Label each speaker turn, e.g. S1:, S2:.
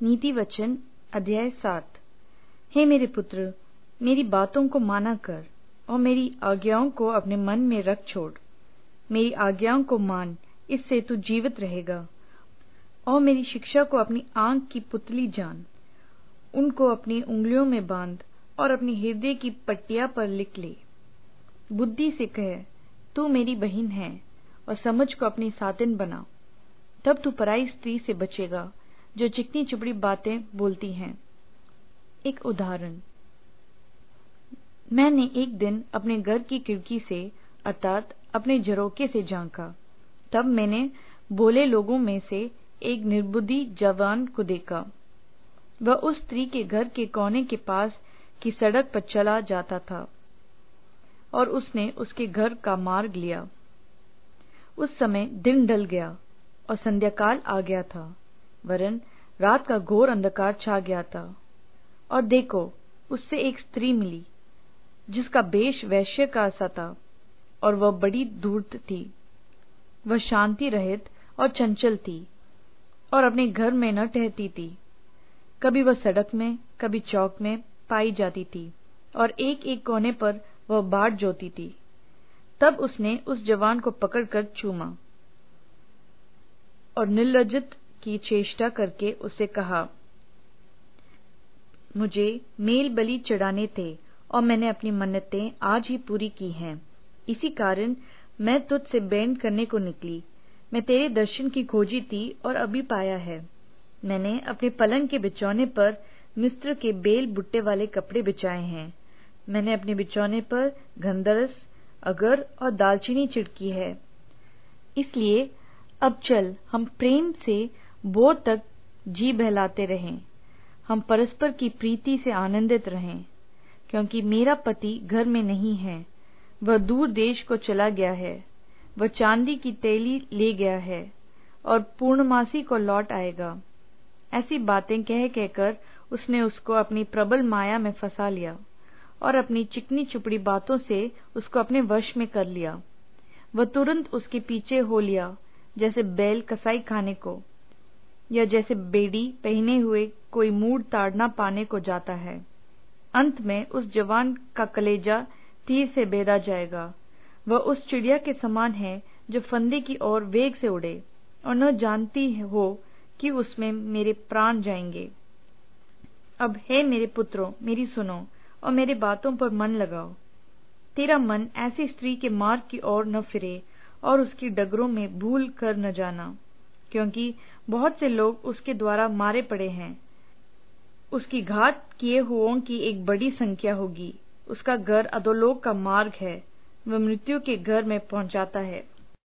S1: नीति वचन अध्याय 7। हे मेरे पुत्र, मेरी बातों को माना कर और मेरी आज्ञाओं को अपने मन में रख छोड़। मेरी आज्ञाओं को मान, इससे तू जीवित रहेगा। और मेरी शिक्षा को अपनी आंख की पुतली जान। उनको अपनी उंगलियों में बांध और अपने हृदय की पट्टिया पर लिख ले। बुद्धि से कह, तू मेरी बहन है, और समझ को अपनी सातिन बना। तब तू पराई स्त्री से बचेगा जो चिकनी चुपड़ी बातें बोलती हैं। एक उदाहरण। मैंने एक दिन अपने घर की खिड़की से अर्थात अपने झरोखे से झांका। तब मैंने बोले लोगों में से एक निर्बुद्धि जवान को देखा। वह उस स्त्री के घर के कोने के पास की सड़क पर चला जाता था और उसने उसके घर का मार्ग लिया। उस समय दिन ढल गया और संध्याकाल आ गया था, वरन रात का घोर अंधकार छा गया था। और देखो, उससे एक स्त्री मिली जिसका वेश वैश्य का सा था, और वह बड़ी धूर्त थी। वह शांति रहित और चंचल थी और अपने घर में न ठहरती थी। कभी वह सड़क में, कभी चौक में पाई जाती थी, और एक एक कोने पर वह बाट जोती थी। तब उसने उस जवान को पकड़कर चूमा और निर्लज्जत की चेष्टा करके उससे कहा, मुझे मेल बलि चढ़ाने थे और मैंने अपनी मन्नतें आज ही पूरी की हैं। इसी कारण मैं तुझसे बैन करने को निकली। मैं तेरे दर्शन की खोजी थी और अभी पाया है। मैंने अपने पलंग के बिछौने पर मिस्र के बेल बुट्टे वाले कपड़े बिछाए हैं। मैंने अपने बिछौने पर गंधरस, अगर और दालचीनी छिड़की है। इसलिए अब चल, हम प्रेम से बोध तक जी बहलाते रहें। हम परस्पर की प्रीति से आनंदित रहें, क्योंकि मेरा पति घर में नहीं है, वह दूर देश को चला गया है। वह चांदी की तैली ले गया है और पूर्णमासी को लौट आएगा। ऐसी बातें कह कहकर उसने उसको अपनी प्रबल माया में फंसा लिया और अपनी चिकनी चुपड़ी बातों से उसको अपने वश में कर लिया। वह तुरंत उसके पीछे हो लिया, जैसे बैल कसाई खाने को, या जैसे बेड़ी पहने हुए कोई मूढ़ ताड़ना पाने को जाता है। अंत में उस जवान का कलेजा तीर से बेधा जाएगा। वह उस चिड़िया के समान है जो फंदे की ओर वेग से उड़े और न जानती हो कि उसमें मेरे प्राण जाएंगे। अब हे मेरे पुत्रों, मेरी सुनो और मेरे बातों पर मन लगाओ। तेरा मन ऐसी स्त्री के मार्ग की ओर न फिरे और उसकी डगरों में भूल कर न जाना, क्योंकि बहुत से लोग उसके द्वारा मारे पड़े हैं। उसकी घात किए हुओं की एक बड़ी संख्या होगी। उसका घर अधोलोक का मार्ग है, वह मृत्यु के घर में पहुंचाता है।